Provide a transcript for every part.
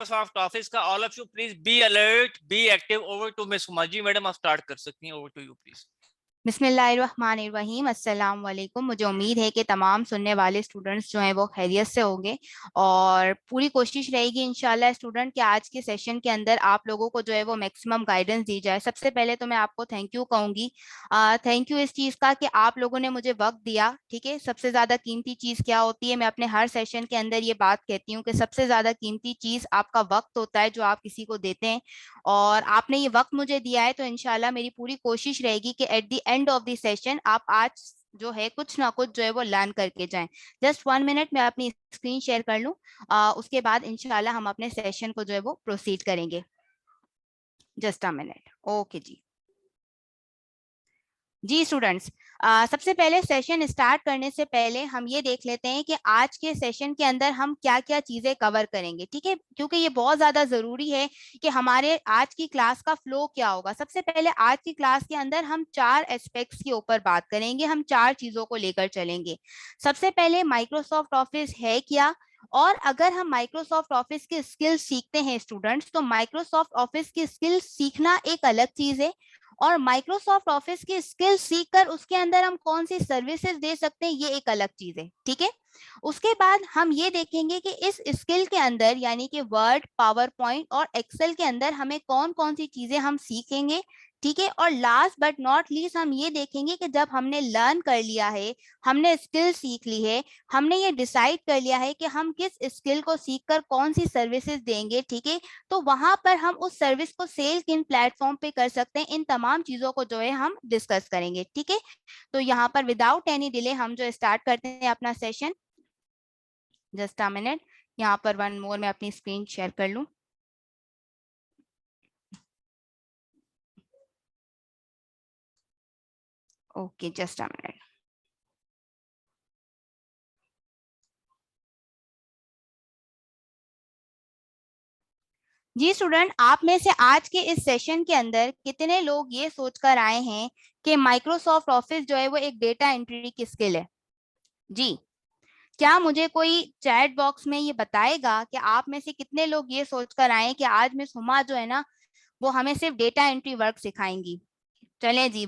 Microsoft Office का all of you please be alert, be active. Over to Miss Huma ji, madam आप start कर सकती हैं. Over to you please. बिस्मिल्लाहिर्रहमानिर्रहीम, अस्सलाम वालेकुम। मुझे उम्मीद है कि तमाम सुनने वाले स्टूडेंट्स जो हैं वो खैरियत से होंगे और पूरी कोशिश रहेगी इंशाल्लाह स्टूडेंट कि आज के सेशन के अंदर आप लोगों को जो है वो मैक्सिमम गाइडेंस दी जाए। सबसे पहले तो मैं आपको थैंक यू कहूँगी, थैंक यू इस चीज़ का कि आप लोगों ने मुझे वक्त दिया। ठीक है, सबसे ज़्यादा कीमती चीज़ क्या होती है? मैं अपने हर सेशन के अंदर ये बात कहती हूँ कि सबसे ज़्यादा कीमती चीज़ आपका वक्त होता है जो आप किसी को देते हैं, और आपने ये वक्त मुझे दिया है। तो इंशाल्लाह मेरी पूरी कोशिश रहेगी कि at the end of the session आप आज जो है कुछ ना कुछ जो है वो लर्न करके जाएं। जस्ट 1 मिनट मैं अपनी स्क्रीन शेयर कर लूं, उसके बाद इंशाल्लाह हम अपने सेशन को जो है वो प्रोसीड करेंगे। Just a minute. ओके जी स्टूडेंट्स, सबसे पहले सेशन स्टार्ट करने से पहले हम ये देख लेते हैं कि आज के सेशन के अंदर हम क्या क्या चीजें कवर करेंगे। ठीक है, क्योंकि ये बहुत ज्यादा जरूरी है कि हमारे आज की क्लास का फ्लो क्या होगा। सबसे पहले आज की क्लास के अंदर हम 4 एस्पेक्ट्स के ऊपर बात करेंगे, हम 4 चीजों को लेकर चलेंगे। सबसे पहले माइक्रोसॉफ्ट ऑफिस है क्या, और अगर हम माइक्रोसॉफ्ट ऑफिस के स्किल्स सीखते हैं स्टूडेंट्स, तो माइक्रोसॉफ्ट ऑफिस की स्किल्स सीखना एक अलग चीज है, और माइक्रोसॉफ्ट ऑफिस की स्किल सीखकर उसके अंदर हम कौन सी सर्विसेज दे सकते हैं, ये एक अलग चीज है। ठीक है, उसके बाद हम ये देखेंगे कि इस स्किल के अंदर यानी कि वर्ड, पावर पॉइंट और एक्सेल के अंदर हमें कौन कौन सी चीजें हम सीखेंगे। ठीक है, और लास्ट बट नॉट लीस्ट हम ये देखेंगे कि जब हमने लर्न कर लिया है, हमने स्किल सीख ली है, हमने ये डिसाइड कर लिया है कि हम किस स्किल को सीखकर कौन सी सर्विसेज देंगे, ठीक है, तो वहां पर हम उस सर्विस को सेल किन प्लेटफॉर्म पे कर सकते हैं, इन तमाम चीजों को जो है हम डिस्कस करेंगे। ठीक है, तो यहाँ पर विदाउट एनी डिले हम जो स्टार्ट करते हैं अपना सेशन। जस्ट अ मिनट, यहाँ पर वन मोर मैं अपनी स्क्रीन शेयर कर लूं। Okay, just a minute. जी स्टूडेंट, आप में से आज के इस सेशन के अंदर कितने लोग ये सोचकर आए हैं कि माइक्रोसॉफ्ट ऑफिस जो है वो एक डेटा एंट्री की स्किल है? जी, क्या मुझे कोई चैट बॉक्स में ये बताएगा कि आप में से कितने लोग ये सोचकर आए कि आज मिस हुमा जो है ना वो हमें सिर्फ डेटा एंट्री वर्क सिखाएंगी? चलें जी,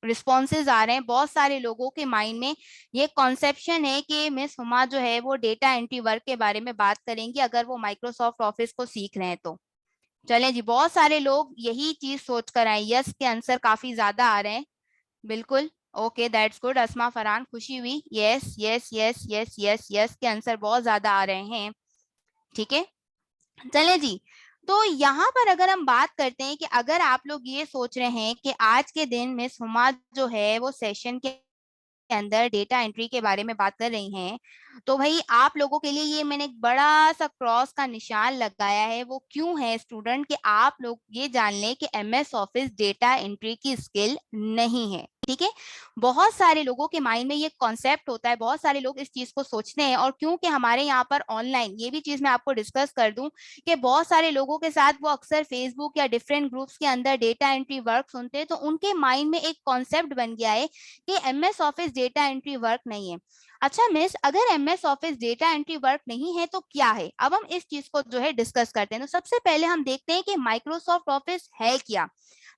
रिस्पॉन्सेज आ रहे हैं। बहुत सारे लोगों के माइंड में ये कॉन्सेप्शन है कि मिस हुमा जो है वो डेटा एंट्री वर्क के बारे में बात करेंगी अगर वो माइक्रोसॉफ्ट ऑफिस को सीख रहे हैं तो। चलें जी, बहुत सारे लोग यही चीज सोच कर आए। यस के आंसर काफी ज्यादा आ रहे हैं। बिल्कुल, ओके दैट्स गुड। अस्मा फरहान, खुशी हुई। Yes yes yes yes yes yes के आंसर बहुत ज्यादा आ रहे हैं। ठीक है, चले जी, तो यहाँ पर अगर हम बात करते हैं कि अगर आप लोग ये सोच रहे हैं कि आज के दिन मिस हुमा जो है वो सेशन के अंदर डेटा एंट्री के बारे में बात कर रही हैं, तो भाई आप लोगों के लिए ये मैंने एक बड़ा सा क्रॉस का निशान लगाया है। वो क्यों है स्टूडेंट, कि आप लोग ये जान लें कि एमएस ऑफिस डेटा एंट्री की स्किल नहीं है। ठीक है, बहुत सारे लोगों के माइंड में ये कॉन्सेप्ट होता है, बहुत सारे लोग इस चीज को सोचते हैं, और क्योंकि हमारे यहाँ पर ऑनलाइन ये भी चीज मैं आपको डिस्कस कर दूं कि बहुत सारे लोगों के साथ वो अक्सर फेसबुक या डिफरेंट ग्रुप्स के अंदर डेटा एंट्री वर्क सुनते हैं, तो उनके माइंड में एक कॉन्सेप्ट बन गया है कि MS office data entry work नहीं है। अच्छा मिस, अगर MS office data entry work नहीं है तो क्या है? अब हम इस चीज को जो है डिस्कस करते हैं। तो सबसे पहले हम देखते हैं कि माइक्रोसॉफ्ट ऑफिस है क्या।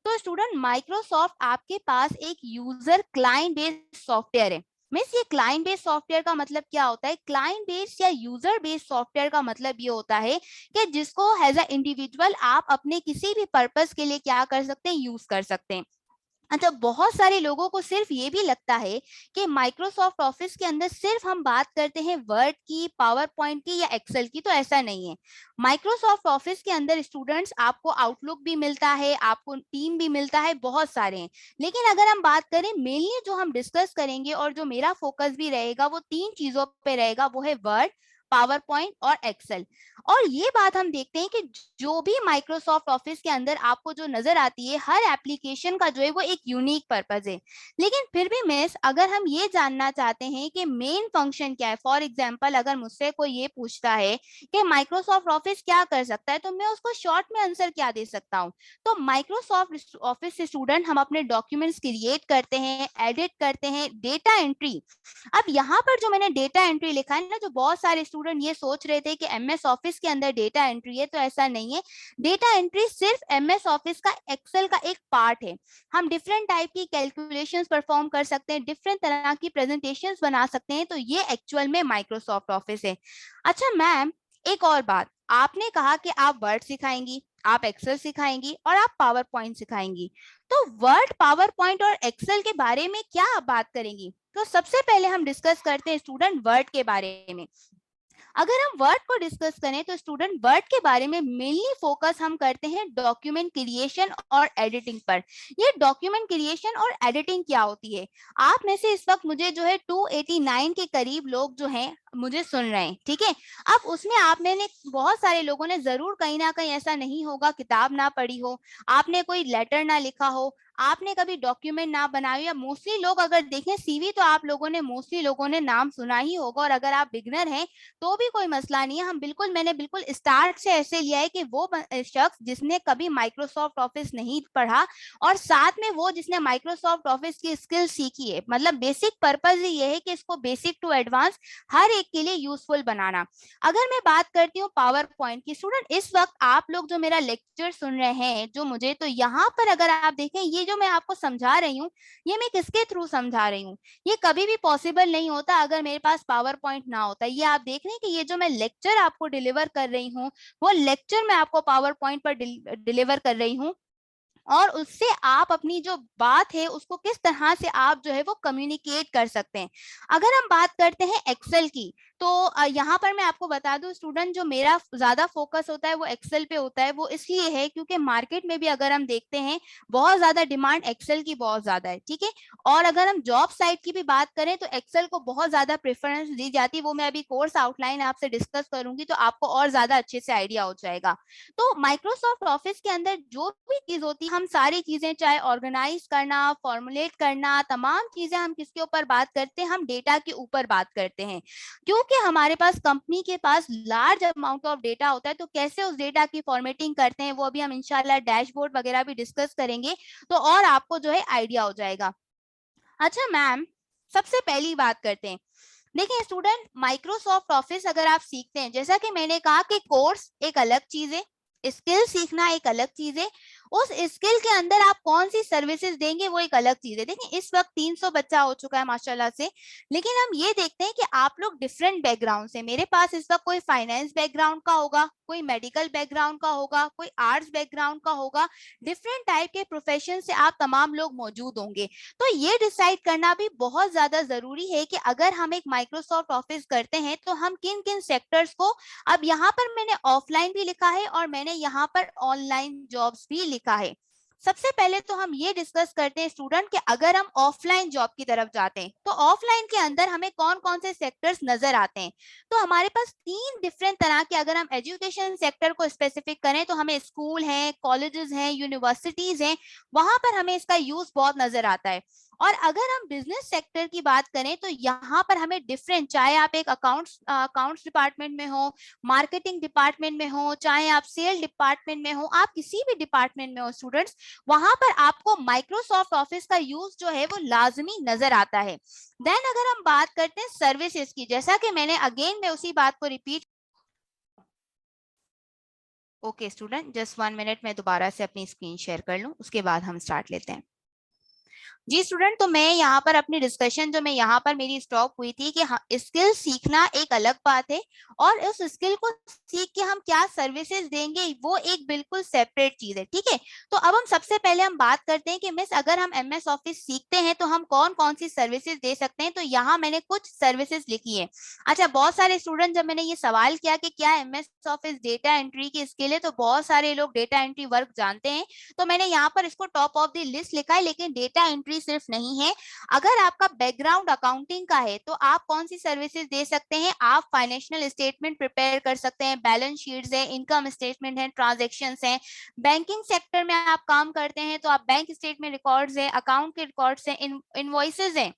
तो स्टूडेंट, माइक्रोसॉफ्ट आपके पास एक यूजर क्लाइंट बेस्ड सॉफ्टवेयर है। मिस, ये क्लाइंट बेस्ड सॉफ्टवेयर का मतलब क्या होता है? क्लाइंट बेस्ड या यूजर बेस्ड सॉफ्टवेयर का मतलब ये होता है कि जिसको एज अ इंडिविजुअल आप अपने किसी भी पर्पस के लिए क्या कर सकते हैं, यूज कर सकते हैं। अच्छा, बहुत सारे लोगों को सिर्फ ये भी लगता है कि माइक्रोसॉफ्ट ऑफिस के अंदर सिर्फ हम बात करते हैं वर्ड की, पावर पॉइंट की या एक्सेल की, तो ऐसा नहीं है। माइक्रोसॉफ्ट ऑफिस के अंदर स्टूडेंट्स आपको आउटलुक भी मिलता है, आपको टीम भी मिलता है, बहुत सारे हैं। लेकिन अगर हम बात करें मेनली जो हम डिस्कस करेंगे और जो मेरा फोकस भी रहेगा वो 3 चीजों पे रहेगा, वो है वर्ड, पावर पॉइंट और एक्सेल। और ये बात हम देखते हैं कि जो भी माइक्रोसॉफ्ट ऑफिस के अंदर आपको जो नजर आती है, हर एप्लीकेशन का जो है वो एक यूनिक पर्पस है। लेकिन फिर भी मिस, अगर हम ये जानना चाहते हैं कि मेन फंक्शन क्या है, फॉर एग्जांपल अगर मुझसे कोई ये पूछता है कि माइक्रोसॉफ्ट ऑफिस क्या कर सकता है, तो मैं उसको शॉर्ट में आंसर क्या दे सकता हूँ? तो माइक्रोसॉफ्ट ऑफिस से स्टूडेंट हम अपने डॉक्यूमेंट्स क्रिएट करते हैं, एडिट करते हैं, डेटा एंट्री। अब यहाँ पर जो मैंने डेटा एंट्री लिखा है ना, जो बहुत सारे स्टूडेंट ये सोच रहे थे कि एमएस ऑफिस के अंदर डेटा एंट्री है, तो ऐसा नहीं है। डेटा एंट्री सिर्फ एमएस ऑफिस का एक्सेल का एक पार्ट है। हम डिफरेंट टाइप की कैलकुलेशंस परफॉर्म कर सकते हैं, डिफरेंट तरह की प्रेजेंटेशंस बना सकते हैं, तो ये एक्चुअल में माइक्रोसॉफ्ट ऑफिस है। अच्छा मैम, एक और बात, आपने कहा कि आप वर्ड सिखाएंगी, आप एक्सेल सिखाएंगी और आप पावर पॉइंट सिखाएंगी, तो वर्ड, पावर पॉइंट और एक्सेल के बारे में क्या आप बात करेंगी? तो सबसे पहले हम डिस्कस करते हैं स्टूडेंट वर्ड के बारे में। अगर हम वर्ड को डिस्कस करें तो स्टूडेंट वर्ड के बारे में मेनली फोकस हम करते हैं डॉक्यूमेंट क्रिएशन और एडिटिंग पर। ये डॉक्यूमेंट क्रिएशन और एडिटिंग क्या होती है? आप में से इस वक्त मुझे जो है 289 के करीब लोग जो हैं मुझे सुन रहे हैं, ठीक है। अब उसमें आपने ने बहुत सारे लोगों ने जरूर कहीं ना कहीं ऐसा नहीं होगा किताब ना पढ़ी हो, आपने कोई लेटर ना लिखा हो, आपने कभी डॉक्यूमेंट ना बनाया, या मोस्टली लोग अगर देखें सीवी तो आप लोगों ने मोस्टली लोगों ने नाम सुना ही होगा। और अगर आप बिगनर हैं तो भी कोई मसला नहीं है, मैंने बिल्कुल स्टार्ट से ऐसे लिया है कि वो शख्स जिसने कभी माइक्रोसॉफ्ट ऑफिस नहीं पढ़ा और साथ में वो जिसने माइक्रोसॉफ्ट ऑफिस की स्किल सीखी है, मतलब बेसिक पर्पज ही ये है कि इसको बेसिक टू एडवांस हर एक के लिए यूजफुल बनाना। अगर मैं बात करती हूँ पावर पॉइंट की, स्टूडेंट इस वक्त आप लोग जो मेरा लेक्चर सुन रहे हैं जो मुझे, तो यहाँ पर अगर आप देखें ये जो मैं आपको समझा रही हूँ ये मैं किसके थ्रू समझा रही हूँ? ये कभी भी पॉसिबल नहीं होता अगर मेरे पास पावर पॉइंट ना होता। ये आप देख रहे हैं कि ये जो मैं लेक्चर आपको डिलीवर कर रही हूँ वो लेक्चर मैं आपको पावर पॉइंट पर डिलीवर कर रही हूँ, और उससे आप अपनी जो बात है उसको किस तरह से आप जो है वो कम्युनिकेट कर सकते हैं। अगर हम बात करते हैं एक्सेल की, तो यहाँ पर मैं आपको बता दूं स्टूडेंट, जो मेरा ज्यादा फोकस होता है वो एक्सेल पे होता है। वो इसलिए है क्योंकि मार्केट में भी अगर हम देखते हैं बहुत ज्यादा डिमांड एक्सेल की बहुत ज्यादा है, ठीक है। और अगर हम जॉब साइट की भी बात करें तो एक्सेल को बहुत ज्यादा प्रेफरेंस दी जाती है। वो मैं अभी कोर्स आउटलाइन आपसे डिस्कस करूंगी तो आपको और ज्यादा अच्छे से आइडिया हो जाएगा। तो माइक्रोसॉफ्ट ऑफिस के अंदर जो भी चीज होती है, हम सारी चीजें चाहे ऑर्गेनाइज करना, फॉर्मुलेट करना, तमाम चीजें हम किसके ऊपर बात करते हैं? हम डेटा के ऊपर बात करते हैं। क्योंकि हमारे पास कंपनी के पास लार्ज अमाउंट ऑफ डेटा होता है, तो कैसे उस डेटा की फॉर्मेटिंग करते हैं वो अभी हम इंशाल्लाह डैशबोर्ड वगैरह भी डिस्कस करेंगे, तो और आपको जो है आइडिया हो जाएगा। अच्छा मैम, सबसे पहली बात करते हैं, देखिए स्टूडेंट, माइक्रोसॉफ्ट ऑफिस अगर आप सीखते हैं, जैसा कि मैंने कहा कि कोर्स एक अलग चीज है, स्किल सीखना एक अलग चीज है, उस स्किल के अंदर आप कौन सी सर्विसेज देंगे वो एक अलग चीज है। देखिए इस वक्त 300 बच्चा हो चुका है माशाल्लाह से, लेकिन हम ये देखते हैं कि आप लोग डिफरेंट बैकग्राउंड से, मेरे पास इस वक्त कोई फाइनेंस बैकग्राउंड का होगा, कोई मेडिकल बैकग्राउंड का होगा, कोई आर्ट्स बैकग्राउंड का होगा, डिफरेंट टाइप के प्रोफेशन से आप तमाम लोग मौजूद होंगे। तो ये डिसाइड करना भी बहुत ज्यादा जरूरी है कि अगर हम एक माइक्रोसॉफ्ट ऑफिस करते हैं तो हम किन किन सेक्टर्स को, अब यहाँ पर मैंने ऑफलाइन भी लिखा है और मैंने यहाँ पर ऑनलाइन जॉब्स भी लिखा है। सबसे पहले तो हम ये डिस्कस करते हैं स्टूडेंट कि अगर हम ऑफलाइन जॉब की तरफ जाते हैं तो ऑफलाइन के अंदर हमें कौन कौन से सेक्टर्स नजर आते हैं? तो हमारे पास 3 डिफरेंट तरह के, अगर हम एजुकेशन सेक्टर को स्पेसिफिक करें तो हमें स्कूल हैं, कॉलेजेस हैं, यूनिवर्सिटीज हैं, वहां पर हमें इसका यूज बहुत नजर आता है। और अगर हम बिजनेस सेक्टर की बात करें तो यहाँ पर हमें डिफरेंट, चाहे आप एक अकाउंट्स डिपार्टमेंट में हो, मार्केटिंग डिपार्टमेंट में हो, चाहे आप सेल डिपार्टमेंट में हो, आप किसी भी डिपार्टमेंट में हो स्टूडेंट्स, वहां पर आपको माइक्रोसॉफ्ट ऑफिस का यूज जो है वो लाजमी नजर आता है। देन अगर हम बात करते हैं सर्विसेज की, जैसा कि मैंने अगेन मैं उसी बात को repeat, okay student just 1 minute, मैं दोबारा से अपनी स्क्रीन शेयर कर लूं, उसके बाद हम स्टार्ट लेते हैं। जी स्टूडेंट, तो मैं यहाँ पर अपनी डिस्कशन जो मैं यहाँ पर मेरी स्टॉप हुई थी कि स्किल सीखना एक अलग बात है और उस स्किल को सीख के हम क्या सर्विसेज देंगे वो एक बिल्कुल सेपरेट चीज है, ठीक है। तो अब हम सबसे पहले हम बात करते हैं कि मिस अगर हम एमएस ऑफिस सीखते हैं तो हम कौन कौन सी सर्विसेज दे सकते हैं। तो यहाँ मैंने कुछ सर्विसेज लिखी है। अच्छा, बहुत सारे स्टूडेंट जब मैंने ये सवाल किया कि क्या एमएस ऑफिस डेटा एंट्री की स्किल है, तो बहुत सारे लोग डेटा एंट्री वर्क जानते हैं, तो मैंने यहाँ पर इसको टॉप ऑफ द लिस्ट लिखा है। लेकिन डेटा एंट्री सिर्फ नहीं है, अगर आपका बैकग्राउंड अकाउंटिंग का है तो आप कौन सी सर्विसेज दे सकते हैं? आप फाइनेंशियल स्टेटमेंट प्रिपेयर कर सकते हैं, बैलेंस शीट्स है, इनकम स्टेटमेंट है, ट्रांजैक्शंस हैं। बैंकिंग सेक्टर में आप काम करते हैं तो आप बैंक स्टेटमेंट रिकॉर्ड्स है, अकाउंट के रिकॉर्ड्स है, इनवॉइसेज हैं।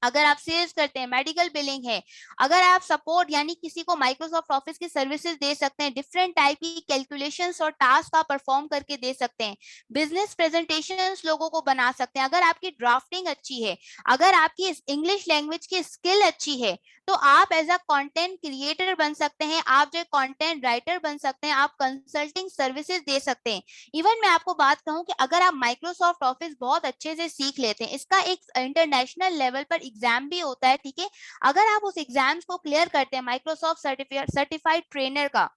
अगर आप सेल्स करते हैं, मेडिकल बिलिंग है। अगर आप सपोर्ट यानी किसी को माइक्रोसॉफ्ट ऑफिस की सर्विसेज दे सकते हैं, डिफरेंट टाइप की कैलकुलेशंस और टास्क आप परफॉर्म करके दे सकते हैं, बिजनेस प्रेजेंटेशंस लोगों को बना सकते हैं। अगर आपकी ड्राफ्टिंग अच्छी है, अगर आपकी इंग्लिश लैंग्वेज की स्किल अच्छी है, तो आप एज अ कंटेंट क्रिएटर बन सकते हैं, आप जो कंटेंट राइटर बन सकते हैं, आप कंसल्टिंग सर्विसेज दे सकते हैं। इवन मैं आपको बात कहूं कि अगर आप माइक्रोसॉफ्ट ऑफिस बहुत अच्छे से सीख लेते हैं, इसका एक इंटरनेशनल लेवल पर एग्जाम भी होता है, ठीक है, अगर आप उस एग्जाम्स को क्लियर करते हैं माइक्रोसॉफ्ट सर्टिफाइड ट्रेनर का,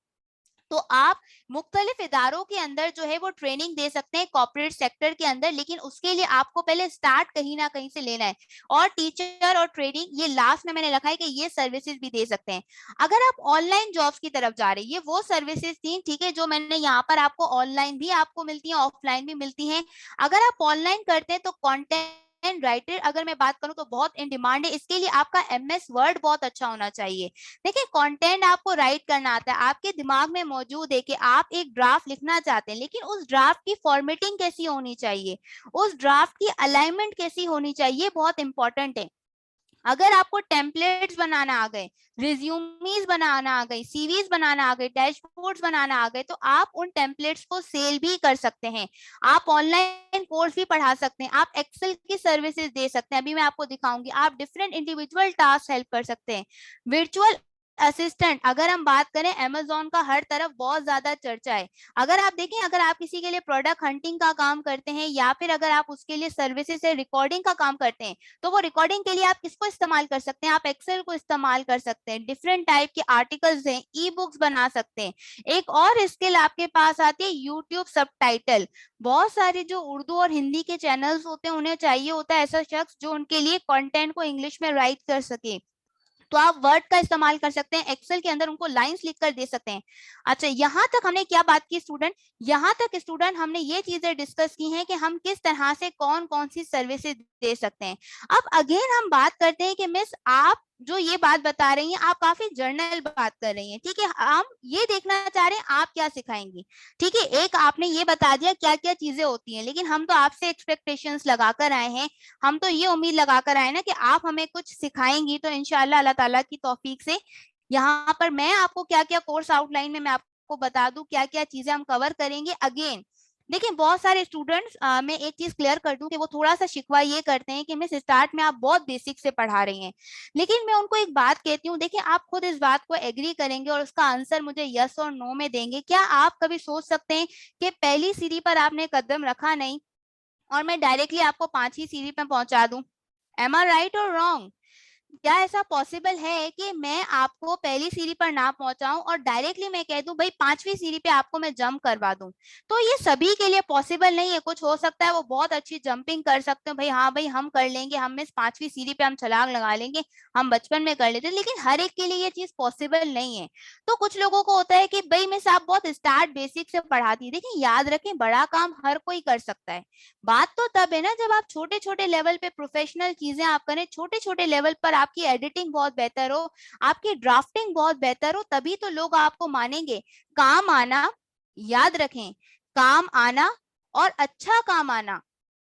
तो आप मुख्तलिफ इदारों के अंदर जो है वो ट्रेनिंग दे सकते हैं कॉर्पोरेट सेक्टर के अंदर, लेकिन उसके लिए आपको पहले स्टार्ट कहीं ना कहीं से लेना है। और टीचर और ट्रेनिंग ये लास्ट में मैंने रखा है कि ये सर्विसेज भी दे सकते हैं। अगर आप ऑनलाइन जॉब्स की तरफ जा रहे हैं, ये वो सर्विसेज थी, ठीक है, जो मैंने यहाँ पर आपको ऑनलाइन भी आपको मिलती है, ऑफलाइन भी मिलती है। अगर आप ऑनलाइन करते हैं तो कॉन्टेंट राइटर अगर मैं बात करूं तो बहुत इन डिमांड है, इसके लिए आपका एमएस वर्ड बहुत अच्छा होना चाहिए। देखिए कंटेंट आपको राइट करना आता है, आपके दिमाग में मौजूद है कि आप एक ड्राफ्ट लिखना चाहते हैं, लेकिन उस ड्राफ्ट की फॉर्मेटिंग कैसी होनी चाहिए, उस ड्राफ्ट की अलाइनमेंट कैसी होनी चाहिए, बहुत इंपॉर्टेंट है। अगर आपको टेम्पलेट्स बनाना आ गए, रिज्यूमीज बनाना आ गई, सीवीज बनाना आ गए, डैशबोर्ड्स बनाना आ गए, तो आप उन टेम्पलेट्स को सेल भी कर सकते हैं। आप ऑनलाइन कोर्स भी पढ़ा सकते हैं, आप एक्सेल की सर्विसेज दे सकते हैं, अभी मैं आपको दिखाऊंगी। आप डिफरेंट इंडिविजुअल टास्क हेल्प कर सकते हैं। वर्चुअल असिस्टेंट अगर हम बात करें, अमेज़न का हर तरफ बहुत ज्यादा चर्चा है। अगर आप देखें, अगर आप किसी के लिए प्रोडक्ट हंटिंग का काम करते हैं, या फिर अगर आप उसके लिए सर्विसेज से रिकॉर्डिंग का काम करते हैं, तो वो रिकॉर्डिंग के लिए आप किसको इस्तेमाल कर सकते हैं, आप एक्सेल को इस्तेमाल कर सकते हैं। डिफरेंट टाइप के आर्टिकल्स हैं, ई बुक्स बना सकते हैं। एक और स्किल आपके पास आती है यूट्यूब सबटाइटल। बहुत सारे जो उर्दू और हिंदी के चैनल्स होते हैं, उन्हें चाहिए होता है ऐसा शख्स जो उनके लिए कंटेंट को इंग्लिश में राइट कर सके, तो आप वर्ड का इस्तेमाल कर सकते हैं, एक्सेल के अंदर उनको लाइंस लिख कर दे सकते हैं। अच्छा, यहाँ तक हमने क्या बात की स्टूडेंट, यहाँ तक स्टूडेंट हमने ये चीजें डिस्कस की हैं कि हम किस तरह से कौन कौन सी सर्विसेज दे सकते हैं। अब अगेन हम बात करते हैं कि मिस आप जो ये बात बता रही हैं, आप काफी जर्नल बात कर रही हैं, ठीक है, हम ये देखना चाह रहे हैं आप क्या सिखाएंगी। ठीक है, एक आपने ये बता दिया क्या क्या चीजें होती हैं, लेकिन हम तो आपसे एक्सपेक्टेशंस लगाकर आए हैं, हम तो ये उम्मीद लगाकर आए ना कि आप हमें कुछ सिखाएंगी। तो इंशाल्लाह अल्लाह ताला की तौफीक से यहाँ पर मैं आपको क्या क्या कोर्स आउटलाइन में मैं आपको बता दूं, क्या क्या चीजें हम कवर करेंगे। अगेन देखिए, बहुत सारे स्टूडेंट्स मैं एक चीज क्लियर कर दूं कि वो थोड़ा सा शिकवा ये करते हैं कि मिस स्टार्ट में आप बहुत बेसिक से पढ़ा रही हैं, लेकिन मैं उनको एक बात कहती हूँ, देखिए आप खुद इस बात को एग्री करेंगे और उसका आंसर मुझे यस और नो में देंगे। क्या आप कभी सोच सकते हैं कि पहली सीढ़ी पर आपने कदम रखा नहीं और मैं डायरेक्टली आपको 5वीं सीढ़ी पे पहुंचा दूं? एम आई राइट और रॉन्ग? क्या ऐसा पॉसिबल है कि मैं आपको पहली सीढ़ी पर ना पहुंचाऊं और डायरेक्टली मैं कह दूं भाई 5वीं सीढ़ी पे आपको मैं जंप करवा दूं? तो ये सभी के लिए पॉसिबल नहीं है। कुछ हो सकता है वो बहुत अच्छी जंपिंग कर सकते हो, भाई हाँ भाई हम कर लेंगे, हम इस 5वीं सीढ़ी पे हम छलांग लगा लेंगे, हम बचपन में कर लेते, लेकिन हर एक के लिए ये चीज पॉसिबल नहीं है। तो कुछ लोगों को होता है कि भाई मिस आप बहुत स्टार्ट बेसिक से पढ़ाती है। देखिए याद रखें, बड़ा काम हर कोई कर सकता है। बात तो तब है ना जब आप छोटे छोटे लेवल पे प्रोफेशनल चीजें आप करें, छोटे छोटे लेवल पर आपकी एडिटिंग बहुत बेहतर हो, आपकी ड्राफ्टिंग बहुत बेहतर हो, तभी तो लोग आपको मानेंगे। काम आना, याद रखें, काम आना और अच्छा काम आना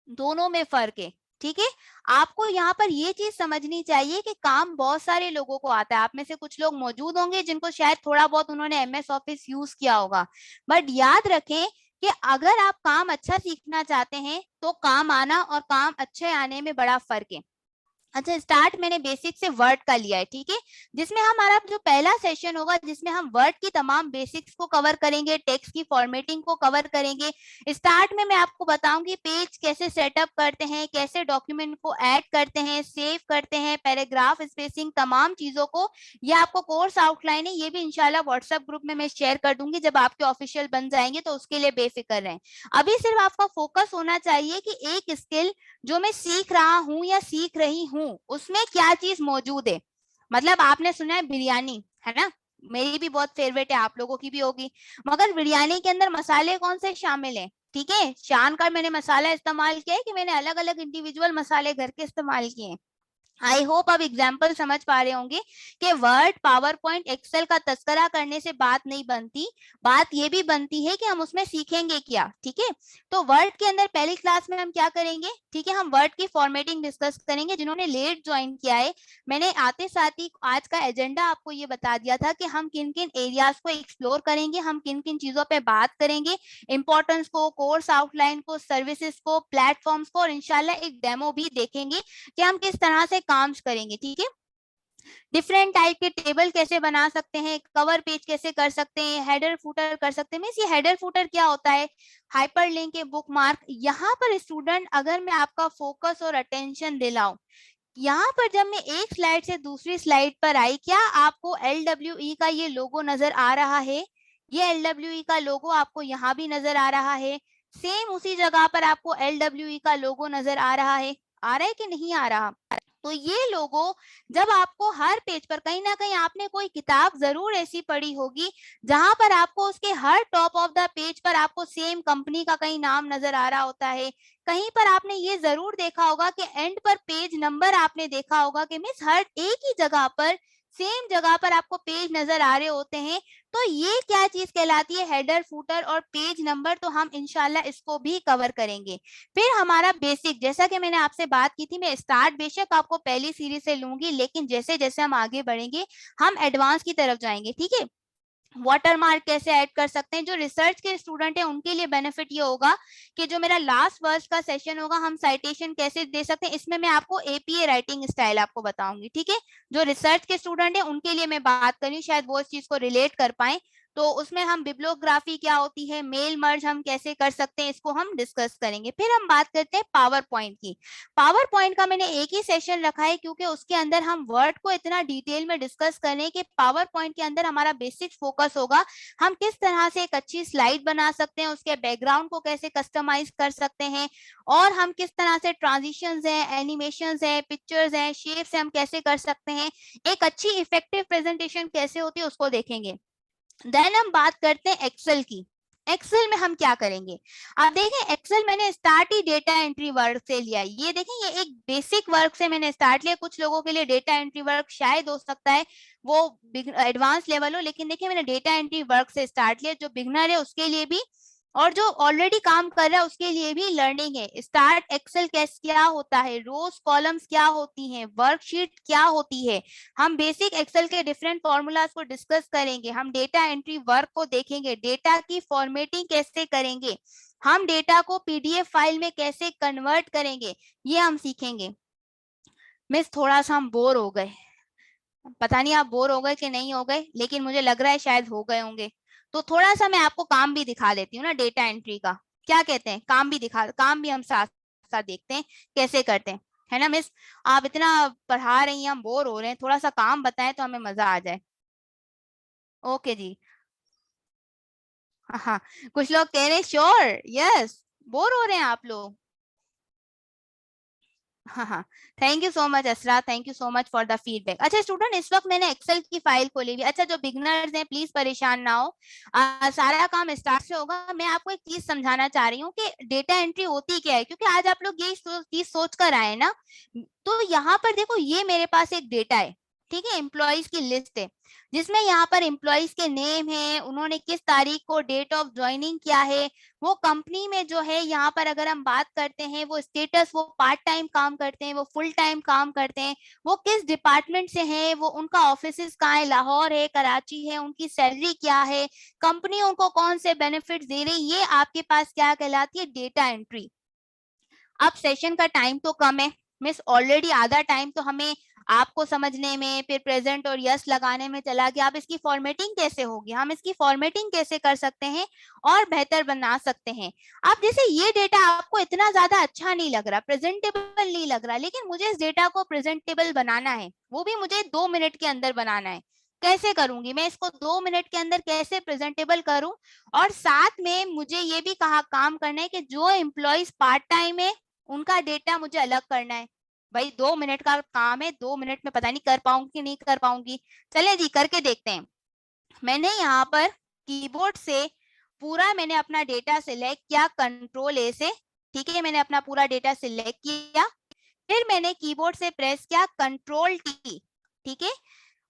दोनों में फर्क है। ठीक है, आपको यहाँ पर ये चीज समझनी चाहिए कि काम बहुत सारे लोगों को आता है। आप में से कुछ लोग मौजूद होंगे जिनको शायद थोड़ा बहुत उन्होंने एमएस ऑफिस यूज किया होगा, बट याद रखें कि अगर आप काम अच्छा सीखना चाहते हैं तो काम आना और काम अच्छे आने में बड़ा फर्क है। अच्छा, स्टार्ट मैंने बेसिक से वर्ड का लिया है, ठीक है, जिसमें हमारा जो पहला सेशन होगा जिसमें हम वर्ड की तमाम बेसिक्स को कवर करेंगे, टेक्स्ट की फॉर्मेटिंग को कवर करेंगे। स्टार्ट में मैं आपको बताऊंगी पेज कैसे सेटअप करते हैं, कैसे डॉक्यूमेंट को ऐड करते हैं, सेव करते हैं, पैराग्राफ स्पेसिंग, तमाम चीजों को। ये आपको कोर्स आउटलाइन है, ये भी इंशाल्लाह व्हाट्सएप ग्रुप में मैं शेयर कर दूंगी जब आपके ऑफिशियल बन जाएंगे, तो उसके लिए बेफिक्र रहें। अभी सिर्फ आपका फोकस होना चाहिए कि एक स्किल जो मैं सीख रहा हूं या सीख रही हूं उसमें क्या चीज मौजूद है। मतलब आपने सुना है बिरयानी, है ना, मेरी भी बहुत फेवरेट है, आप लोगों की भी होगी, मगर बिरयानी के अंदर मसाले कौन से शामिल हैं? ठीक है, शान का मैंने मसाला इस्तेमाल किया है कि मैंने अलग अलग इंडिविजुअल मसाले घर के इस्तेमाल किए हैं? आई होप आप एग्जाम्पल समझ पा रहे होंगे कि वर्ड, पावर पॉइंट, एक्सेल का तस्करा करने से बात नहीं बनती, बात ये भी बनती है कि हम उसमें सीखेंगे क्या। ठीक है, तो वर्ड के अंदर पहली क्लास में हम क्या करेंगे, ठीक है, हम वर्ड की फॉर्मेटिंग डिस्कस करेंगे। जिन्होंने लेट ज्वाइन किया है, मैंने आते साथ ही आज का एजेंडा आपको ये बता दिया था कि हम किन किन एरियाज को एक्सप्लोर करेंगे, हम किन किन चीजों पे बात करेंगे, इंपॉर्टेंस को, कोर्स आउटलाइन को, सर्विसेज को, प्लेटफॉर्म्स को, और इंशाल्लाह एक डेमो भी देखेंगे कि हम किस तरह से काम करेंगे। ठीक है, डिफरेंट टाइप के टेबल कैसे बना सकते हैं, कवर पेज कैसे कर सकते हैं, हेडर फुटर कर सकते हैं। मीन्स ये हेडर फुटर क्या होता है, हाइपरलिंक के बुक मार्क। यहाँ पर स्टूडेंट अगर मैं आपका फोकस और अटेंशन दिलाऊं, यहाँ पर जब मैं एक स्लाइड से दूसरी स्लाइड पर आई, क्या आपको LWE का ये लोगो नजर आ रहा है? ये LWE का लोगो आपको यहाँ भी नजर आ रहा है। सेम उसी जगह पर आपको LWE का लोगो नजर आ रहा है। आ रहा है कि नहीं आ रहा? तो ये लोगो जब आपको हर पेज पर, कहीं ना कहीं आपने कोई किताब जरूर ऐसी पढ़ी होगी जहां पर आपको उसके हर टॉप ऑफ द पेज पर आपको सेम कंपनी का कहीं नाम नजर आ रहा होता है। कहीं पर आपने ये जरूर देखा होगा कि एंड पर पेज नंबर आपने देखा होगा कि मिस हर एक ही जगह पर, सेम जगह पर आपको पेज नजर आ रहे होते हैं। तो ये क्या चीज कहलाती है, हेडर फुटर और पेज नंबर। तो हम इंशाल्लाह इसको भी कवर करेंगे। फिर हमारा बेसिक, जैसा कि मैंने आपसे बात की थी, मैं स्टार्ट बेशक आपको पहली सीरीज से लूंगी, लेकिन जैसे जैसे हम आगे बढ़ेंगे हम एडवांस की तरफ जाएंगे। ठीक है, वाटरमार्क कैसे ऐड कर सकते हैं। जो रिसर्च के स्टूडेंट हैं उनके लिए बेनिफिट ये होगा कि जो मेरा लास्ट वर्ष का सेशन होगा, हम साइटेशन कैसे दे सकते हैं, इसमें मैं आपको APA राइटिंग स्टाइल आपको बताऊंगी। ठीक है, जो रिसर्च के स्टूडेंट हैं उनके लिए मैं बात करी, शायद वो इस चीज को रिलेट कर पाए। तो उसमें हम बिब्लियोग्राफी क्या होती है, मेल मर्ज हम कैसे कर सकते हैं, इसको हम डिस्कस करेंगे। फिर हम बात करते हैं पावर पॉइंट की। पावर पॉइंट का मैंने एक ही सेशन रखा है क्योंकि उसके अंदर हम वर्ड को इतना डिटेल में डिस्कस करें कि पावर पॉइंट के अंदर हमारा बेसिक फोकस होगा हम किस तरह से एक अच्छी स्लाइड बना सकते हैं, उसके बैकग्राउंड को कैसे कस्टमाइज कर सकते हैं, और हम किस तरह से ट्रांजिशंस हैं, एनिमेशंस हैं, पिक्चर्स हैं, शेप्स हैं, हम कैसे कर सकते हैं, एक अच्छी इफेक्टिव प्रेजेंटेशन कैसे होती है उसको देखेंगे। देन हम बात करते हैं एक्सेल की। एक्सेल में हम क्या करेंगे, आप देखें एक्सेल मैंने स्टार्ट ही डेटा एंट्री वर्क से लिया। ये देखें, ये एक बेसिक वर्क से मैंने स्टार्ट लिया। कुछ लोगों के लिए डेटा एंट्री वर्क शायद हो सकता है वो एडवांस लेवल हो, लेकिन देखिए मैंने डेटा एंट्री वर्क से स्टार्ट लिया। जो बिगनर है उसके लिए भी और जो ऑलरेडी काम कर रहा है उसके लिए भी लर्निंग है। स्टार्ट एक्सेल कैसे, क्या होता है, रोज कॉलम्स क्या होती हैं, वर्कशीट क्या होती है, हम बेसिक एक्सेल के डिफरेंट फॉर्मूलाज को डिस्कस करेंगे। हम डेटा एंट्री वर्क को देखेंगे, डेटा की फॉर्मेटिंग कैसे करेंगे, हम डेटा को PDF फाइल में कैसे कन्वर्ट करेंगे, ये हम सीखेंगे। मिस थोड़ा सा हम बोर हो गए, पता नहीं आप बोर हो गए कि नहीं हो गए, लेकिन मुझे लग रहा है शायद हो गए होंगे। तो थोड़ा सा मैं आपको काम भी दिखा देती हूँ ना डेटा एंट्री का। क्या कहते हैं, काम भी हम साथ साथ देखते हैं कैसे करते हैं, है ना मिस? आप इतना पढ़ा रही हैं, हम बोर हो रहे हैं, थोड़ा सा काम बताएं तो हमें मजा आ जाए। ओके जी। हाँ, कुछ लोग कह रहे हैं श्योर, यस, बोर हो रहे हैं आप लोग। हाँ हाँ, thank you so much Asra, thank you so much for the feedback. अच्छा स्टूडेंट, इस वक्त मैंने एक्सेल की फाइल खोली हुई। अच्छा, जो बिगनर्स हैं प्लीज परेशान ना हो, सारा काम स्टार्ट से होगा। मैं आपको एक चीज समझाना चाह रही हूँ कि डेटा एंट्री होती क्या है, क्योंकि आज आप लोग यही चीज सोच कर आए ना। तो यहाँ पर देखो, ये मेरे पास एक डेटा है, ठीक है, एम्प्लॉयज की लिस्ट है, जिसमें यहाँ पर एम्प्लॉयज के नेम है, उन्होंने किस तारीख को डेट ऑफ ज्वाइनिंग किया है, वो कंपनी में जो है, यहाँ पर अगर हम बात करते हैं वो स्टेटस, वो पार्ट टाइम काम करते हैं, वो फुल टाइम काम करते हैं, वो किस डिपार्टमेंट से हैं, वो उनका ऑफिस कहाँ है, लाहौर है, कराची है, उनकी सैलरी क्या है, कंपनी उनको कौन से बेनिफिट दे रही, ये आपके पास क्या कहलाती है, डेटा एंट्री। अब सेशन का टाइम तो कम है मिस, ऑलरेडी आधा टाइम तो हमें आपको समझने में, फिर प्रेजेंट और यस लगाने में चला गया। अब इसकी फॉर्मेटिंग कैसे होगी, हम इसकी फॉर्मेटिंग कैसे कर सकते हैं और बेहतर बना सकते हैं। अब जैसे ये डेटा आपको इतना ज्यादा अच्छा नहीं लग रहा, प्रेजेंटेबल नहीं लग रहा, लेकिन मुझे इस डेटा को प्रेजेंटेबल बनाना है, वो भी मुझे 2 मिनट के अंदर बनाना है। कैसे करूंगी मैं इसको 2 मिनट के अंदर, कैसे प्रेजेंटेबल करूं? और साथ में मुझे ये भी कहा काम करना है कि जो एम्प्लॉयज पार्ट टाइम है उनका डेटा मुझे अलग करना है। भाई 2 मिनट का काम है, 2 मिनट में पता नहीं कर पाऊंगी कि नहीं कर पाऊंगी। चले जी, करके देखते हैं। मैंने यहाँ पर कीबोर्ड से पूरा मैंने अपना डेटा सिलेक्ट किया, कंट्रोल A से। ठीक है, मैंने अपना पूरा डेटा सिलेक्ट किया, फिर मैंने कीबोर्ड से प्रेस किया कंट्रोल T। ठीक है,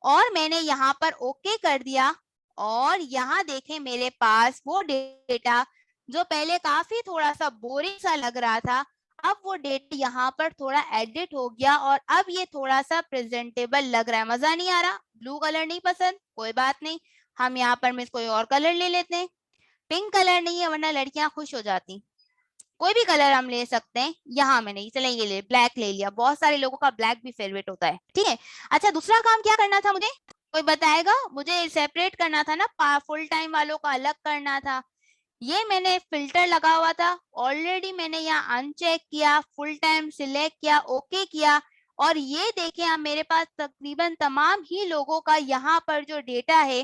और मैंने यहाँ पर ओके कर दिया। और यहाँ देखें मेरे पास वो डेटा जो पहले काफी थोड़ा सा बोरिंग सा लग रहा था, अब वो डेटा यहाँ पर थोड़ा एडिट हो गया और अब ये थोड़ा सा प्रेजेंटेबल लग रहा है। मजा नहीं आ रहा, ब्लू कलर नहीं पसंद, कोई बात नहीं, हम यहाँ पर मिस कोई और कलर ले लेते हैं। पिंक कलर नहीं है वरना लड़कियां खुश हो जाती। कोई भी कलर हम ले सकते हैं, यहाँ में नहीं, चले ये ले ब्लैक ले लिया, बहुत सारे लोगों का ब्लैक भी फेवरेट होता है, ठीक है। अच्छा दूसरा काम क्या करना था मुझे, कोई बताएगा? मुझे सेपरेट करना था ना, फुल टाइम वालों का अलग करना था। ये मैंने फिल्टर लगा हुआ था, ऑलरेडी मैंने यहाँ अनचेक किया, फुल टाइम सिलेक्ट किया, ओके किया, और ये देखें आप मेरे पास तकरीबन तमाम ही लोगों का यहाँ पर जो डेटा है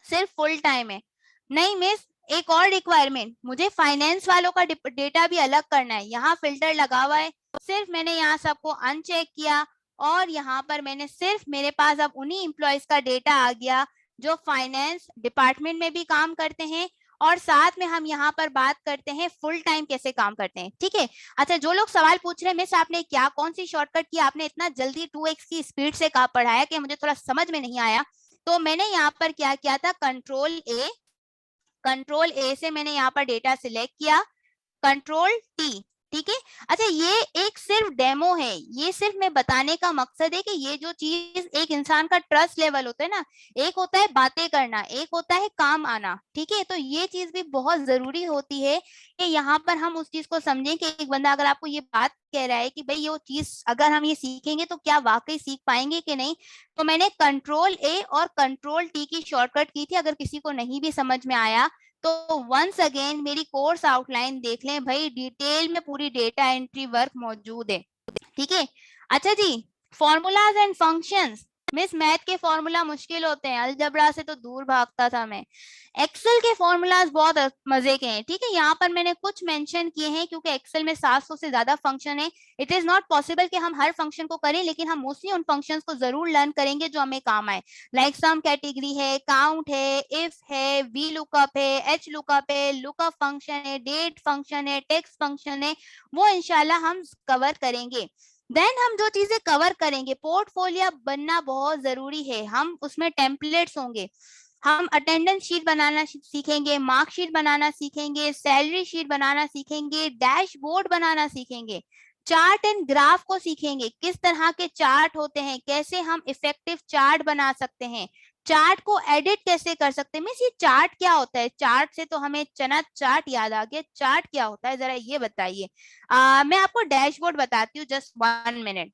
सिर्फ फुल टाइम है। नहीं मिस, एक और रिक्वायरमेंट, मुझे फाइनेंस वालों का डेटा भी अलग करना है। यहाँ फिल्टर लगा हुआ है, सिर्फ मैंने यहाँ सबको अनचेक किया, और यहाँ पर मैंने सिर्फ मेरे पास अब उन्हीं एम्प्लॉयज का डेटा आ गया जो फाइनेंस डिपार्टमेंट में भी काम करते हैं, और साथ में हम यहाँ पर बात करते हैं फुल टाइम कैसे काम करते हैं, ठीक है। अच्छा जो लोग सवाल पूछ रहे हैं मिस आपने क्या कौन सी शॉर्टकट की, आपने इतना जल्दी 2x की स्पीड से पढ़ाया कि मुझे थोड़ा समझ में नहीं आया। तो मैंने यहाँ पर क्या किया था, कंट्रोल ए से मैंने यहाँ पर डेटा सिलेक्ट किया, कंट्रोल टी, ठीक है। अच्छा ये एक सिर्फ डेमो है, ये सिर्फ मैं बताने का मकसद है कि ये जो चीज एक इंसान का ट्रस्ट लेवल होता है ना, एक होता है बातें करना, एक होता है काम आना, ठीक है। तो ये चीज भी बहुत जरूरी होती है कि यहाँ पर हम उस चीज को समझें कि एक बंदा अगर आपको ये बात कह रहा है कि भाई ये चीज अगर हम ये सीखेंगे तो क्या वाकई सीख पाएंगे कि नहीं। तो मैंने कंट्रोल ए और कंट्रोल टी की शॉर्टकट की थी, अगर किसी को नहीं भी समझ में आया तो वंस अगेन मेरी कोर्स आउटलाइन देख लें भाई, डिटेल में पूरी डेटा एंट्री वर्क मौजूद है, ठीक है। अच्छा जी, formulas and functions, miss math के फॉर्मूला मुश्किल होते हैं, अलजबरा से तो दूर भागता था मैं। एक्सेल के फॉर्मूलाज बहुत मजे के हैं, ठीक है। यहाँ पर मैंने कुछ मेंशन किए हैं क्योंकि एक्सेल में 700 से ज्यादा फंक्शन है। इट इज नॉट पॉसिबल कि हम हर फंक्शन को करें, लेकिन हम मोस्टली उन फंक्शंस को जरूर लर्न करेंगे जो हमें काम आए। लाइक सम कैटेगरी है, काउंट है, इफ है, वी लुकअप है, एच लुकअप है, लुकअप फंक्शन है, डेट फंक्शन है, टेक्स्ट फंक्शन है, वो इंशाल्लाह हम कवर करेंगे। देन हम जो चीजें कवर करेंगे, पोर्टफोलियो बनना बहुत जरूरी है, हम उसमें टेम्पलेट्स होंगे, हम अटेंडेंस शीट बनाना सीखेंगे, मार्क शीट बनाना सीखेंगे, सैलरी शीट बनाना सीखेंगे, डैशबोर्ड बनाना सीखेंगे, चार्ट एंड ग्राफ को सीखेंगे, किस तरह के चार्ट होते हैं, कैसे हम इफेक्टिव चार्ट बना सकते हैं, चार्ट को एडिट कैसे कर सकते हैं। मिस ये चार्ट क्या होता है, चार्ट से तो हमें चना चार्ट याद आ गया, चार्ट क्या होता है जरा ये बताइए। मैं आपको डैशबोर्ड बताती हूँ, जस्ट 1 मिनट,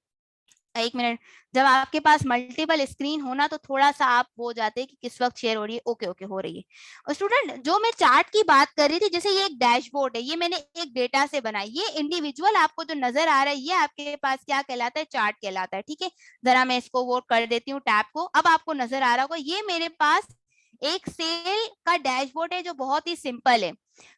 1 मिनट। जब आपके पास मल्टीपल स्क्रीन होना तो थोड़ा सा आप हो जाते हैं कि किस वक्त शेयर हो रही है, ओके ओके हो रही है। और स्टूडेंट जो मैं चार्ट की बात कर रही थी, जैसे ये एक डैशबोर्ड है, ये मैंने एक डेटा से बनाई, ये इंडिविजुअल आपको जो नजर आ रहा है ये आपके पास क्या कहलाता है, चार्ट कहलाता है, ठीक है। जरा मैं इसको वो कर देती हूँ टैब को, अब आपको नजर आ रहा होगा, ये मेरे पास एक सेल का डैशबोर्ड है जो बहुत ही सिंपल है।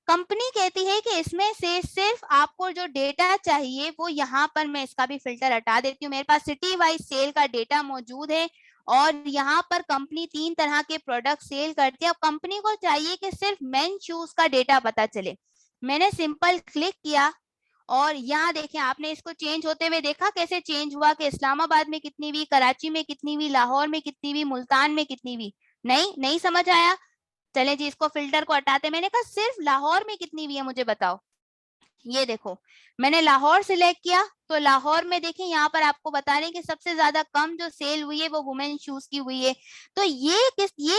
कंपनी कहती है कि इसमें से सिर्फ आपको जो डेटा चाहिए वो यहाँ पर, मैं इसका भी फिल्टर हटा देती हूँ, मेरे पास सिटी वाइज सेल का डेटा मौजूद है, और यहाँ पर कंपनी 3 तरह के प्रोडक्ट सेल करती है। अब कंपनी को चाहिए कि सिर्फ मेन शूज का डेटा पता चले। मैंने सिंपल क्लिक किया, और यहाँ देखें, आपने इसको चेंज होते हुए देखा कैसे चेंज हुआ, कि इस्लामाबाद में कितनी हुई, कराची में कितनी हुई, लाहौर में कितनी हुई, मुल्तान में कितनी हुई। नहीं समझ आया, चले जी इसको फिल्टर को हटाते। मैंने कहा सिर्फ लाहौर में कितनी हुई है मुझे बताओ। ये देखो मैंने लाहौर सिलेक्ट किया, तो लाहौर में देखें यहाँ पर आपको बता रहे हैं कि सबसे ज्यादा कम जो सेल हुई है वो वुमेन शूज की हुई है। तो ये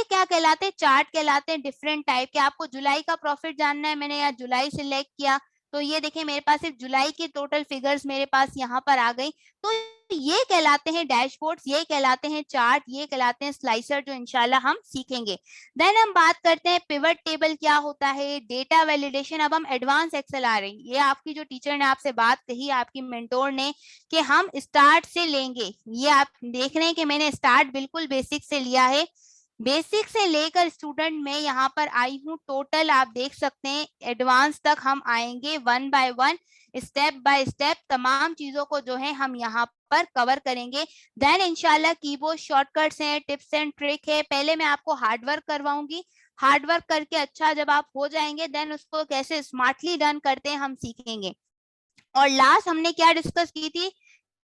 क्या कहलाते हैं, चार्ट कहलाते हैं डिफरेंट टाइप के। आपको जुलाई का प्रॉफिट जानना है, मैंने यहाँ जुलाई सिलेक्ट किया, तो ये देखें मेरे पास सिर्फ जुलाई की टोटल फिगर्स मेरे पास यहाँ पर आ गई। तो ये कहलाते हैं डैशबोर्ड्स, ये कहलाते हैं चार्ट, ये कहलाते हैं स्लाइसर, जो इंशाल्लाह हम सीखेंगे। देन हम बात करते हैं पिवट टेबल क्या होता है, डेटा वैलिडेशन। अब हम एडवांस एक्सेल आ रहे हैं, ये आपकी जो टीचर ने आपसे बात कही, आपकी मेंटोर ने, कि हम स्टार्ट से लेंगे। ये आप देख रहे हैं कि मैंने स्टार्ट बिल्कुल बेसिक से लिया है, बेसिक से लेकर स्टूडेंट में यहाँ पर आई हूँ, टोटल आप देख सकते हैं एडवांस तक हम आएंगे, 1 बाय 1 स्टेप बाय स्टेप तमाम चीजों को जो है हम यहाँ पर कवर करेंगे। देन इंशाल्लाह कीबोर्ड शॉर्टकट्स हैं, टिप्स एंड ट्रिक है। पहले मैं आपको हार्डवर्क करवाऊंगी, हार्डवर्क करके अच्छा जब आप हो जाएंगे देन उसको कैसे स्मार्टली डन करते हैं हम सीखेंगे। और लास्ट हमने क्या डिस्कस की थी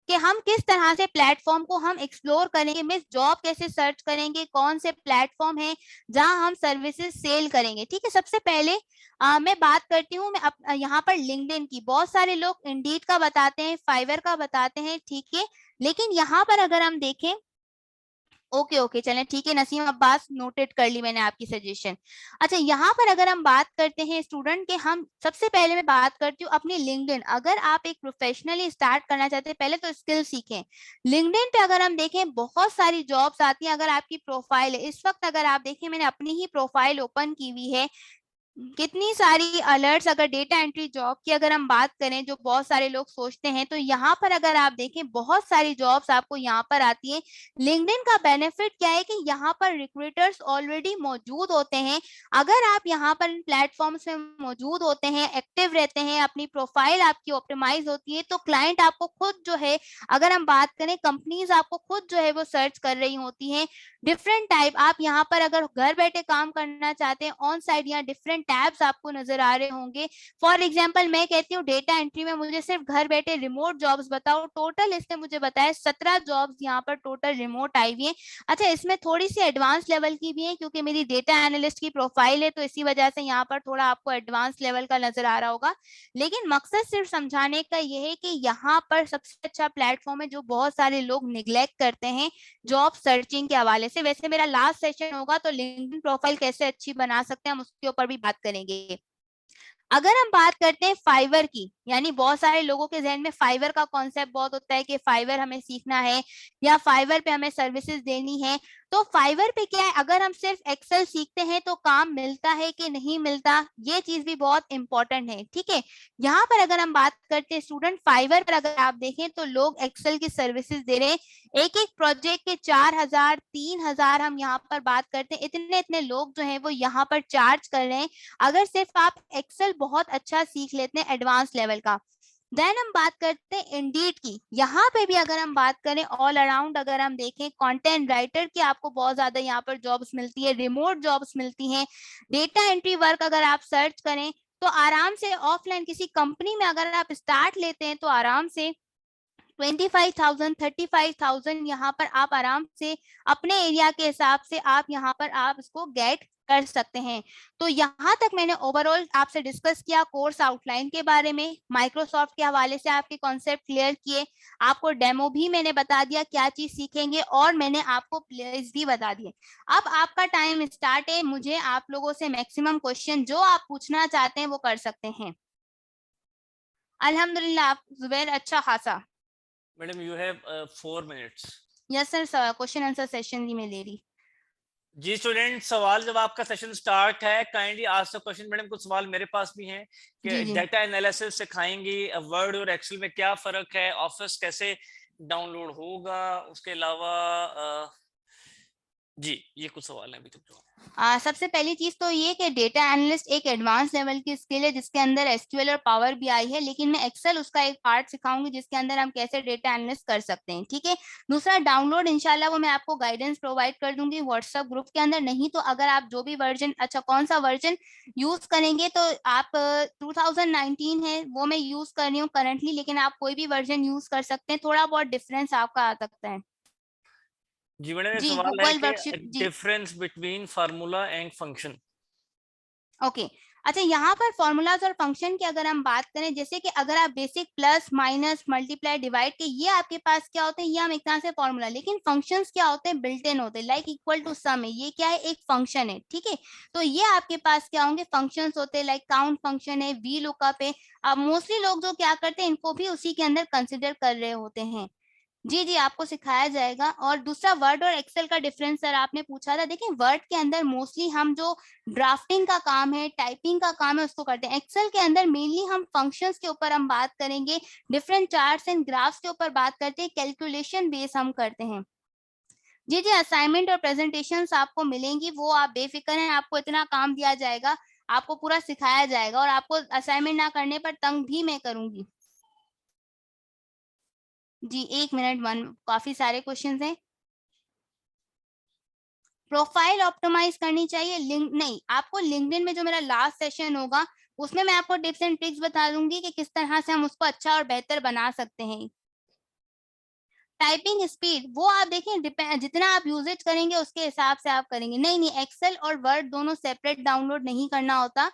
कि हम किस तरह से प्लेटफॉर्म को हम एक्सप्लोर करेंगे, मिस जॉब कैसे सर्च करेंगे, कौन से प्लेटफॉर्म है जहां हम सर्विसेज सेल करेंगे, ठीक है। सबसे पहले मैं बात करती हूँ मैं यहाँ पर लिंक्डइन की। बहुत सारे लोग इंडीड का बताते हैं, फाइवर का बताते हैं, ठीक है, लेकिन यहाँ पर अगर हम देखें ओके ओके, चलें ठीक है नसीम अब्बास, नोटेड कर ली मैंने आपकी सजेशन। अच्छा, यहाँ पर अगर हम बात करते हैं स्टूडेंट के, हम सबसे पहले मैं बात करती हूँ अपनी लिंक्डइन। अगर आप एक प्रोफेशनली स्टार्ट करना चाहते हैं, पहले तो स्किल सीखें। लिंक्डइन पे अगर हम देखें बहुत सारी जॉब्स आती हैं। अगर आपकी प्रोफाइल है इस वक्त, अगर आप देखें मैंने अपनी ही प्रोफाइल ओपन की हुई है, कितनी सारी अलर्ट्स, अगर डेटा एंट्री जॉब की अगर हम बात करें जो बहुत सारे लोग सोचते हैं, तो यहाँ पर अगर आप देखें बहुत सारी जॉब्स आपको यहाँ पर आती है। लिंक्डइन का बेनिफिट क्या है कि यहाँ पर रिक्रूटर्स ऑलरेडी मौजूद होते हैं। अगर आप यहाँ पर इन प्लेटफॉर्म्स में मौजूद होते हैं, एक्टिव रहते हैं, अपनी प्रोफाइल आपकी ऑप्टिमाइज होती है, तो क्लाइंट आपको खुद जो है, अगर हम बात करें कंपनीज आपको खुद जो है वो सर्च कर रही होती हैं डिफरेंट टाइप। आप यहाँ पर अगर घर बैठे काम करना चाहते हैं ऑन साइड, या डिफरेंट टैब्स आपको नजर आ रहे होंगे। फॉर एग्जांपल मैं कहती हूँ डेटा एंट्री में मुझे सिर्फ घर बैठे रिमोट जॉब्स बताओ, टोटल इसने मुझे बताया 17 जॉब्स यहाँ पर टोटल रिमोट आई हुई है। अच्छा, इसमें थोड़ी सी एडवांस लेवल की भी है क्योंकि मेरी डेटा एनालिस्ट की प्रोफाइल है, तो इसी वजह से यहाँ पर थोड़ा आपको एडवांस लेवल का नजर आ रहा होगा। लेकिन मकसद सिर्फ समझाने का यह है कि यहाँ पर सबसे अच्छा प्लेटफॉर्म है जो बहुत सारे लोग निग्लेक्ट करते हैं जॉब सर्चिंग के हवाले से। वैसे मेरा लास्ट सेशन होगा तो लिंक्डइन प्रोफाइल कैसे अच्छी बना सकते हैं हम उसके ऊपर भी बात करेंगे। अगर हम बात करते हैं फाइवर की, यानी बहुत सारे लोगों के जहन में फाइवर का कॉन्सेप्ट बहुत होता है कि फाइवर हमें सीखना है या फाइवर पे हमें सर्विसेज देनी है। तो फाइवर पे क्या है, अगर हम सिर्फ एक्सेल सीखते हैं तो काम मिलता है कि नहीं मिलता, ये चीज भी बहुत इंपॉर्टेंट है। ठीक है, यहाँ पर अगर हम बात करते हैं स्टूडेंट, फाइवर पर अगर आप देखें तो लोग एक्सेल की सर्विसेज दे रहे हैं। एक एक प्रोजेक्ट के 4,000 3,000 हम यहाँ पर बात करते हैं, इतने इतने लोग जो है वो यहाँ पर चार्ज कर रहे हैं अगर सिर्फ आप एक्सेल बहुत अच्छा सीख लेते हैं एडवांस लेवल का। देन हम बात करते हैं इंडीड की। यहाँ पे भी अगर हम बात करें ऑल अराउंड, अगर हम देखें कंटेंट राइटर की आपको बहुत ज्यादा यहाँ पर जॉब्स मिलती है, रिमोट जॉब्स मिलती हैं। डेटा एंट्री वर्क अगर आप सर्च करें तो आराम से ऑफलाइन किसी कंपनी में अगर आप स्टार्ट लेते हैं तो आराम से 25,000 35,000 यहाँ पर आप आराम से अपने एरिया के हिसाब से आप यहाँ पर आप इसको गेट कर सकते हैं। तो यहाँ तक मैंने ओवरऑल आपसे डिस्कस किया कोर्स आउटलाइन के बारे में, माइक्रोसॉफ्ट के हवाले से आपके कॉन्सेप्ट क्लियर किए, आपको डेमो भी मैंने बता दिया क्या चीज सीखेंगे, और मैंने आपको प्लेस भी बता दिए। अब आपका टाइम स्टार्ट है, मुझे आप लोगों से मैक्सिमम क्वेश्चन जो आप पूछना चाहते हैं वो कर सकते हैं। अल्हम्दुलिल्लाह, आप जुबैर अच्छा खासा। Madam you have 4 minutes। Yes sir, question answer session भी मैं ले रही। जी स्टूडेंट, सवाल जब आपका सेशन स्टार्ट है kindly ask the question. Madam कुछ सवाल मेरे पास भी हैं कि जी जी डाटा एनालिसिस सिखाएंगी, वर्ड और एक्सेल में क्या फर्क है, ऑफिस कैसे डाउनलोड होगा, उसके अलावा जी ये कुछ सवाल हैं अभी तक जो। सबसे पहली चीज तो ये कि डेटा एनालिस्ट एक एडवांस लेवल की स्किल है जिसके अंदर एसक्यूएल और पावर बीआई है, लेकिन मैं एक्सेल उसका एक पार्ट सिखाऊंगी जिसके अंदर हम कैसे डेटा एनालिस्ट कर सकते हैं। ठीक है, दूसरा डाउनलोड इंशाल्लाह वो मैं आपको गाइडेंस प्रोवाइड कर दूंगी व्हाट्सएप ग्रुप के अंदर। नहीं तो अगर आप जो भी वर्जन, अच्छा कौन सा वर्जन यूज करेंगे, तो आप 2019 है वो मैं यूज कर रही हूँ करंटली, लेकिन आप कोई भी वर्जन यूज कर सकते हैं, थोड़ा बहुत डिफरेंस आपका आ सकता है। जी मैडम ये जी सवाल है गूगल कि वर्कशीट जी। Difference between formula and function. Okay अच्छा, यहाँ पर फॉर्मूलाज और फंक्शन की अगर हम बात करें, जैसे कि अगर आप basic plus minus multiply divide के, ये आपके पास क्या होते हैं, ये हम एक तरह से फॉर्मूला, लेकिन फंक्शंस क्या होते हैं, बिल्ट इन होते हैं, लाइक इक्वल टू सम है, ये क्या है, एक फंक्शन है। ठीक है, तो ये आपके पास क्या होंगे, फंक्शंस होते हैं, लाइक काउंट फंक्शन है, वी लुकअप है। अब मोस्टली लोग जो क्या करते हैं इनको भी उसी के अंदर कंसिडर कर रहे होते हैं। जी जी, आपको सिखाया जाएगा। और दूसरा वर्ड और एक्सेल का डिफरेंस सर आपने पूछा था, देखिए वर्ड के अंदर मोस्टली हम जो ड्राफ्टिंग का काम है, टाइपिंग का काम है उसको करते हैं। एक्सेल के अंदर मेनली हम फंक्शंस के ऊपर हम बात करेंगे, डिफरेंट चार्ट्स एंड ग्राफ्स के ऊपर बात करते हैं, कैलकुलेशन बेस हम करते हैं। जी जी, असाइनमेंट और प्रेजेंटेशंस आपको मिलेंगी, वो आप बेफिक्र हैं, आपको इतना काम दिया जाएगा, आपको पूरा सिखाया जाएगा, और आपको असाइनमेंट ना करने पर तंग भी मैं करूंगी। जी 1 मिनट, काफी सारे क्वेश्चंस हैं। प्रोफाइल ऑप्टिमाइज करनी चाहिए, लिंक नहीं, आपको लिंक्डइन में जो मेरा लास्ट सेशन होगा उसमें मैं आपको टिप्स एंड ट्रिक्स बता दूंगी कि किस तरह से हम उसको अच्छा और बेहतर बना सकते हैं। टाइपिंग स्पीड वो आप देखें, जितना आप यूजेज करेंगे उसके हिसाब से आप करेंगे। नहीं नहीं, एक्सेल और वर्ड दोनों सेपरेट डाउनलोड नहीं करना होता,